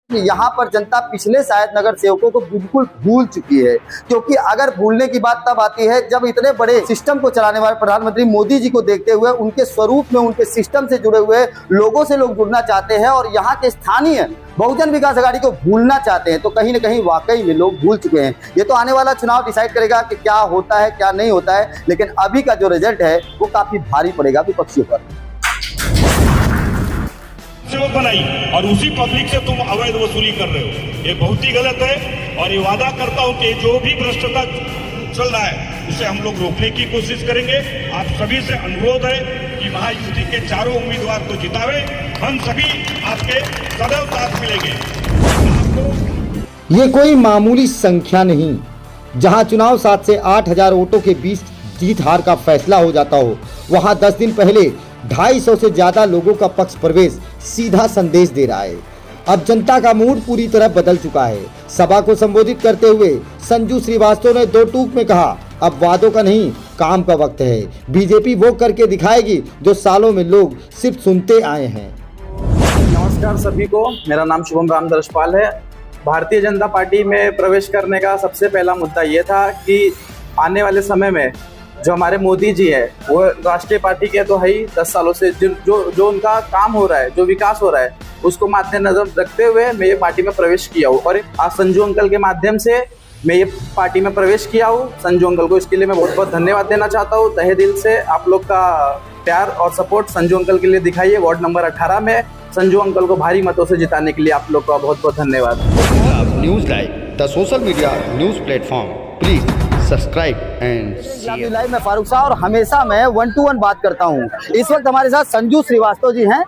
यहाँ पर जनता पिछले शायद नगर सेवकों को बिल्कुल भूल चुकी है, क्योंकि अगर भूलने की बात तब आती है जब इतने बड़े सिस्टम को चलाने वाले प्रधानमंत्री मोदी जी को देखते हुए उनके स्वरूप में, उनके सिस्टम से जुड़े हुए लोगों से लोग जुड़ना चाहते हैं और यहाँ के स्थानीय बहुजन विकास अघाड़ी को भूलना चाहते हैं, तो कहीं ना कहीं वाकई में लोग भूल चुके हैं। ये तो आने वाला चुनाव डिसाइड करेगा कि क्या होता है क्या नहीं होता है, लेकिन अभी का जो रिजल्ट है वो काफी भारी पड़ेगा विपक्षियों पर। सेवक बनाई और उसी पब्लिक से तुम अवैध वसूली कर रहे हो, ये बहुत ही गलत है। और ये वादा करता हूं कि जो भी भ्रष्टाचार चल रहा है उसे हम लोग रोकने की कोशिश करेंगे। आप सभी से अनुरोध है कि महायुति के चारों उम्मीदवार को जितावे, हम सभी आपके सदैव साथ मिलेंगे। ये कोई मामूली संख्या नहीं, जहां चुनाव 7 से 8,000 वोटों के बीच जीत हार का फैसला हो जाता हो, वहां 10 दिन पहले 250 से ज्यादा लोगों का पक्ष प्रवेश सीधा संदेश दे रहा है। अब जनता का मूड पूरी तरह बदल चुका है। सभा को संबोधित करते हुए संजू श्रीवास्तव ने दो टूक में कहा, अब वादों का नहीं काम का वक्त है। बीजेपी वो करके दिखाएगी जो सालों में लोग सिर्फ सुनते आए हैं। नमस्कार सभी को, मेरा नाम शुभम राम दर्शपाल है। भारतीय जनता पार्टी में प्रवेश करने का सबसे पहला मुद्दा ये था कि आने वाले समय में जो हमारे मोदी जी है वो राष्ट्रीय पार्टी के तो है ही 10 सालों से जो उनका काम हो रहा है, जो विकास हो रहा है, उसको मद्देनजर रखते हुए मैं ये पार्टी में प्रवेश किया हूँ। और आज संजू अंकल के माध्यम से मैं ये पार्टी में प्रवेश किया हूँ। संजू अंकल को इसके लिए मैं बहुत बहुत धन्यवाद देना चाहता हूँ। तहे दिल से आप लोग का प्यार और सपोर्ट संजू अंकल के लिए दिखाइए। वार्ड नंबर 18 में संजू अंकल को भारी मतों से जिताने के लिए आप लोग का बहुत बहुत धन्यवाद। News live the social media news platform, please subscribe and live में फारूक शाह और हमेशा मैं 1 to 1 बात करता हूं। इस वक्त हमारे साथ संजू श्रीवास्तव जी हैं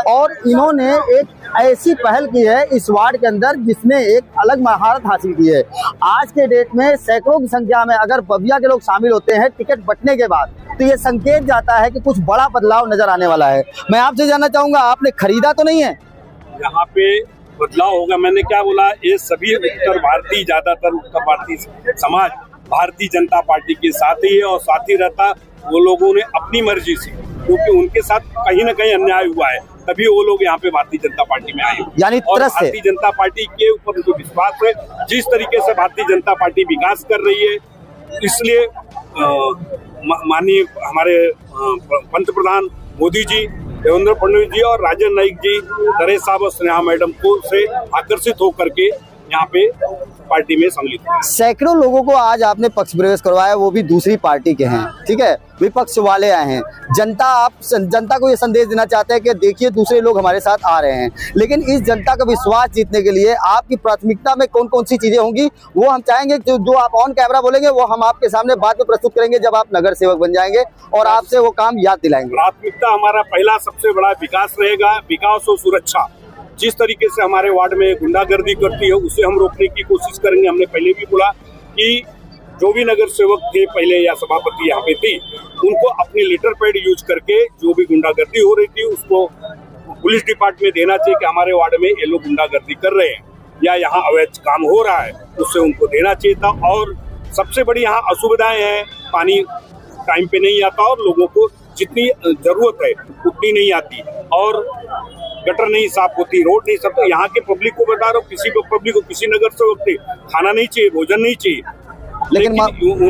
और इन्होंने एक ऐसी पहल की है इस वार्ड के अंदर जिसने एक अलग महारत हासिल की है। आज के डेट में सैकड़ों की संख्या में अगर बबिया के लोग शामिल होते हैं टिकट बंटने के बाद, तो ये संकेत जाता है कि कुछ बड़ा बदलाव नजर आने वाला है। मैं आपसे जानना चाहूंगा, आपने खरीदा तो नहीं है? यहाँ पे बदलाव होगा। मैंने क्या बोला, ये सभी ज्यादातर उत्तर भारतीय समाज भारतीय जनता पार्टी के साथ ही है और साथ ही रहता। वो लोगों ने अपनी मर्जी से, क्योंकि उनके साथ कहीं न कहीं अन्याय हुआ है, तभी वो लोग यहाँ पे भारतीय जनता पार्टी में आए। यानी और भारतीय जनता पार्टी के ऊपर उनको विश्वास है। जिस तरीके से भारतीय जनता पार्टी विकास कर रही है, इसलिए माननीय हमारे पंत प्रधान मोदी जी, देवेंद्र फडणवीस जी और राजन नाईक जी, दरे साहब और स्नेहा मैडम को से आकर्षित होकर के यहाँ पे पार्टी में सम्मिलित। सैकड़ों लोगों को आज आपने पक्ष प्रवेश करवाया, वो भी दूसरी पार्टी के हैं, ठीक है, विपक्ष वाले आए हैं। जनता को ये संदेश देना चाहते हैं कि देखिए दूसरे लोग हमारे साथ आ रहे हैं, लेकिन इस जनता का विश्वास जीतने के लिए आपकी प्राथमिकता में कौन कौन सी चीजें होंगी वो हम चाहेंगे जो आप ऑन कैमरा बोलेंगे वो हम आपके सामने बाद में प्रस्तुत करेंगे जब आप नगर सेवक बन जाएंगे और आपसे वो काम याद दिलाएंगे। प्राथमिकता हमारा पहला सबसे बड़ा विकास रहेगा, विकास और सुरक्षा। जिस तरीके से हमारे वार्ड में गुंडागर्दी करती है उसे हम रोकने की कोशिश करेंगे। हमने पहले भी बोला कि जो भी नगर सेवक थे पहले या सभापति यहाँ पे थी, उनको अपनी लेटर पैड यूज करके जो भी गुंडागर्दी हो रही थी उसको पुलिस डिपार्टमेंट देना चाहिए कि हमारे वार्ड में ये लोग गुंडागर्दी कर रहे हैं या यहाँ अवैध काम हो रहा है, उससे उनको देना चाहिए था। और सबसे बड़ी यहाँ असुविधाएं हैं, पानी टाइम पे नहीं आता और लोगों को जितनी जरूरत है उतनी नहीं आती और गटर नहीं साफ होती, रोड नहीं साफ। तो यहाँ के पब्लिक को बता रहा हूँ, किसी पब्लिक को, किसी नगर सेवक से खाना नहीं चाहिए, भोजन नहीं चाहिए, लेकिन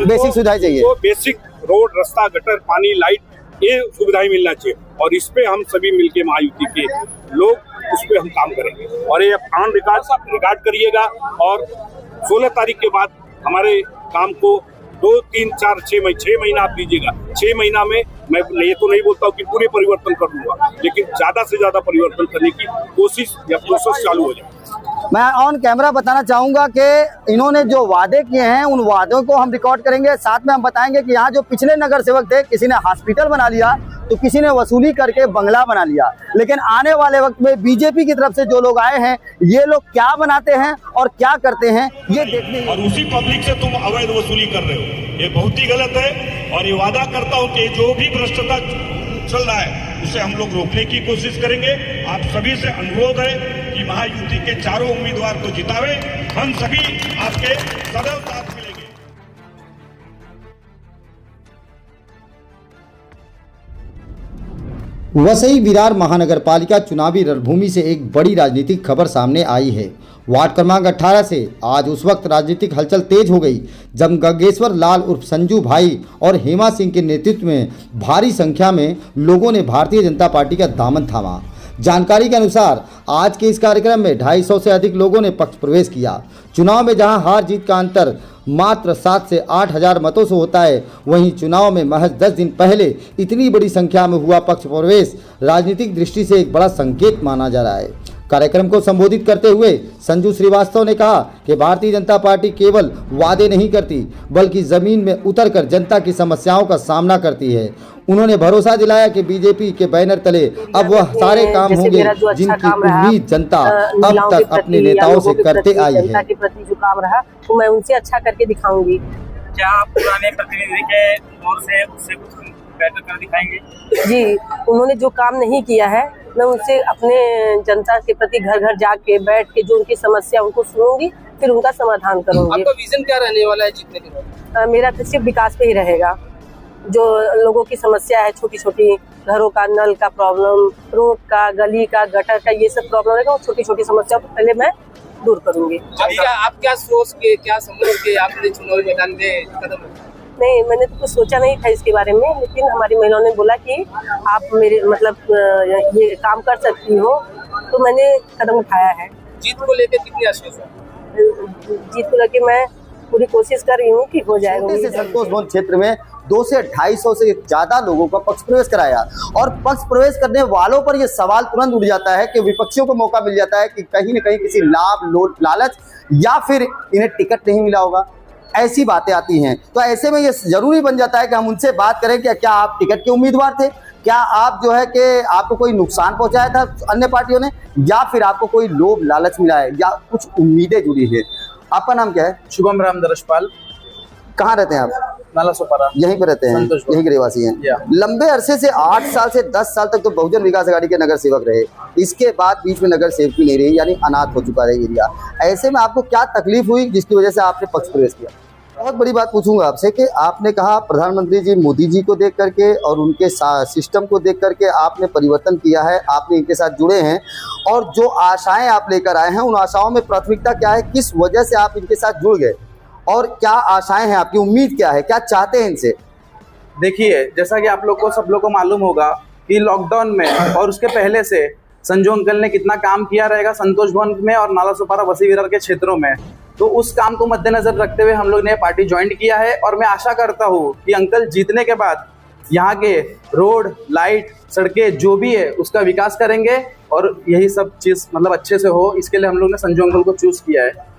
बेसिक सुविधाएं चाहिए। बेसिक रोड, रास्ता, गटर, पानी, लाइट, ये सुविधाएं मिलना चाहिए। और इस पे हम सभी मिलके महायुति के लोग उस पे हम काम करेंगे और ये ऑन रिकॉर्ड करिएगा। और 16 तारीख के बाद हमारे काम को 2, 3, 4, 6 महीना आप दीजिएगा। 6 महीना में मैं ये तो नहीं बोलता हूँ कि पूरे परिवर्तन कर दूंगा, लेकिन ज्यादा से ज्यादा परिवर्तन करने की कोशिश या प्रोसेस चालू हो जाए। मैं ऑन कैमरा बताना चाहूंगा कि इन्होंने जो वादे किए हैं उन वादों को हम रिकॉर्ड करेंगे, साथ में हम बताएंगे कि यहाँ जो पिछले नगर सेवक थे, किसी ने हॉस्पिटल बना लिया तो किसी ने वसूली करके बंगला बना लिया, लेकिन आने वाले वक्त में बीजेपी की तरफ से जो लोग आए हैं ये लोग क्या बनाते हैं और क्या करते हैं ये देखने। और उसी पब्लिक से तुम अवैध वसूली कर रहे हो, ये बहुत ही गलत है। और ये वादा करता हूँ कि जो भी भ्रष्टाचार चल रहा है उसे हम लोग रोकने की कोशिश करेंगे। आप सभी से अनुरोध है कि महायुति के चारों उम्मीदवार को जितावे, हम सभी आपके सदैव साथ मिलेंगे। वसई विरार महानगर पालिका चुनावी रणभूमि से एक बड़ी राजनीतिक खबर सामने आई है। वार्ड क्रमांक 18 से आज उस वक्त राजनीतिक हलचल तेज हो गई जब गंगेश्वर लाल उर्फ संजू भाई और हेमा सिंह के नेतृत्व में भारी संख्या में लोगों ने भारतीय जनता पार्टी का दामन थामा। जानकारी के अनुसार आज के इस कार्यक्रम में 250 से अधिक लोगों ने पक्ष प्रवेश किया। चुनाव में जहां हार जीत का अंतर मात्र 7 से 8 हजार मतों से होता है, वहीं चुनाव में महज 10 दिन पहले इतनी बड़ी संख्या में हुआ पक्ष प्रवेश राजनीतिक दृष्टि से एक बड़ा संकेत माना जा रहा है। कार्यक्रम को संबोधित करते हुए संजू श्रीवास्तव ने कहा कि भारतीय जनता पार्टी केवल वादे नहीं करती बल्कि जमीन में उतरकर जनता की समस्याओं का सामना करती है। उन्होंने भरोसा दिलाया कि बीजेपी के बैनर तले अब वह सारे काम होंगे जिनकी उम्मीद जनता अब तक अपने नेताओं से करते आई है। जनता के प्रति जो काम रहा तो मैं उनसे अच्छा करके दिखाऊंगी। क्या आप पुराने प्रतिनिधि के ओर से उससे कुछ बेहतर कर दिखाएंगे? जी, उन्होंने जो काम नहीं किया है मैं उनसे अपने जनता के प्रति घर घर जाके बैठ के जो उनकी समस्या उनको सुनूंगी, फिर उनका समाधान करूंगी। आपका विजन क्या रहने वाला है जीतने के बाद? मेरा तो सिर्फ विकास पे ही रहेगा। जो लोगों की समस्या है, छोटी छोटी घरों का नल का प्रॉब्लम, रोड का, गली का, गटर का, ये सब प्रॉब्लम रहेगा। छोटी छोटी समस्या को पहले मैं दूर करूंगी। आप क्या सोच के, क्या समझ के आपने चुनावी मैदान में कदम? नहीं, मैंने तो कुछ सोचा नहीं था इसके बारे में, लेकिन हमारी महिलाओं ने बोला कि आप मेरे मतलब ये काम कर सकती हो, तो मैंने कदम उठाया है। जीत को लेकर कितनी आश्वस्त? जीत को लेकर मैं पूरी कोशिश कर रही हूँ कि हो जाएगा। संतोष भवन क्षेत्र में 200 से 250 से ज्यादा लोगों का पक्ष प्रवेश कराया और पक्ष प्रवेश करने वालों पर यह सवाल तुरंत उठ जाता है कि विपक्षियों को मौका मिल जाता है कि कहीं न कहीं किसी लाभ लालच या फिर इन्हें टिकट नहीं मिला होगा, ऐसी बातें आती हैं। तो ऐसे में ये जरूरी बन जाता है कि हम उनसे बात करें कि क्या आप टिकट के उम्मीदवार थे, क्या आप जो है कि आपको कोई नुकसान पहुंचाया था अन्य पार्टियों ने, या फिर आपको कोई लोभ लालच मिला है या कुछ उम्मीदें जुड़ी है। आपका नाम क्या है? शुभम राम दरशपाल। कहाँ रहते हैं आप? नाला सोपारा। यहीं पे रहते हैं, यहीं के रहवासी हैं। लंबे अरसे से 8 साल से 10 साल तक तो बहुजन विकास आघाड़ी के नगर सेवक रहे, इसके बाद बीच में नगर सेवक भी नहीं रही, यानी अनाथ हो चुका है एरिया। ऐसे में आपको क्या तकलीफ हुई जिसकी वजह से आपने पक्ष प्रवेश किया? बहुत बड़ी बात पूछूंगा आपसे कि आपने कहा प्रधानमंत्री जी मोदी जी को देख करके और उनके सिस्टम को देख करके आपने परिवर्तन किया है, आपने इनके साथ जुड़े हैं और जो आशाएं आप लेकर आए हैं उन आशाओं में प्राथमिकता क्या है, किस वजह से आप इनके साथ जुड़ गए और क्या आशाएं हैं आपकी, उम्मीद क्या है, क्या चाहते हैं इनसे? देखिए, जैसा कि आप लोग को सब लोग को मालूम होगा कि लॉकडाउन में और उसके पहले से संजू अंकल ने कितना काम किया रहेगा संतोष भवन में और नाला सोपारा वसई विरार के क्षेत्रों में। तो उस काम को मद्देनजर रखते हुए हम लोग ने पार्टी ज्वाइन किया है और मैं आशा करता हूँ कि अंकल जीतने के बाद यहाँ के रोड, लाइट, सड़कें जो भी है उसका विकास करेंगे और यही सब चीज़ मतलब अच्छे से हो, इसके लिए हम लोग ने संजू अंकल को चूज किया है।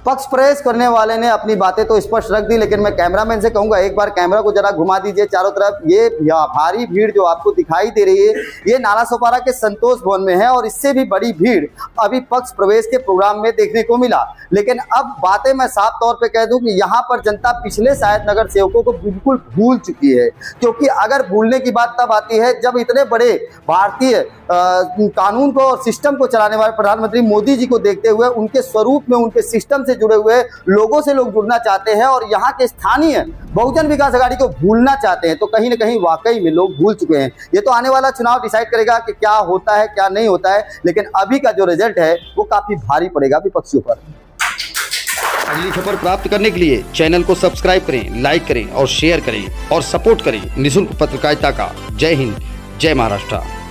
पक्ष प्रवेश करने वाले ने अपनी बातें तो स्पष्ट रख दी, लेकिन मैं कैमरामैन से कहूंगा एक बार कैमरा को जरा घुमा दीजिए चारों तरफ। ये भारी भीड़ जो आपको दिखाई दे रही है ये नाला सोपारा के संतोष भवन में है और इससे भी बड़ी भीड़ अभी पक्ष प्रवेश के प्रोग्राम में देखने को मिला। लेकिन अब बातें मैं साफ तौर पे कह दूं कि यहाँ पर जनता पिछले शायद नगर सेवकों को बिल्कुल भूल चुकी है, क्योंकि अगर भूलने की बात तब आती है जब इतने बड़े भारतीय कानून को और सिस्टम को चलाने वाले प्रधानमंत्री मोदी जी को देखते हुए उनके स्वरूप में, उनके सिस्टम से जुड़े हुए लोगों से लोग जुड़ना चाहते हैं और यहाँ के स्थानीय बहुजन विकास आघाड़ी को भूलना चाहते हैं। तो कहीं ना कहीं वाकई में लोग भूल चुके हैं। ये तो आने वाला चुनाव डिसाइड करेगा कि क्या होता है क्या नहीं होता है, लेकिन अभी का जो रिजल्ट है वो काफी भारी पड़ेगा विपक्षियों पर। अगली खबर प्राप्त करने के लिए चैनल को सब्सक्राइब करें, लाइक करें और शेयर करें और सपोर्ट करें निःशुल्क पत्रकारिता का। जय हिंद, जय महाराष्ट्र।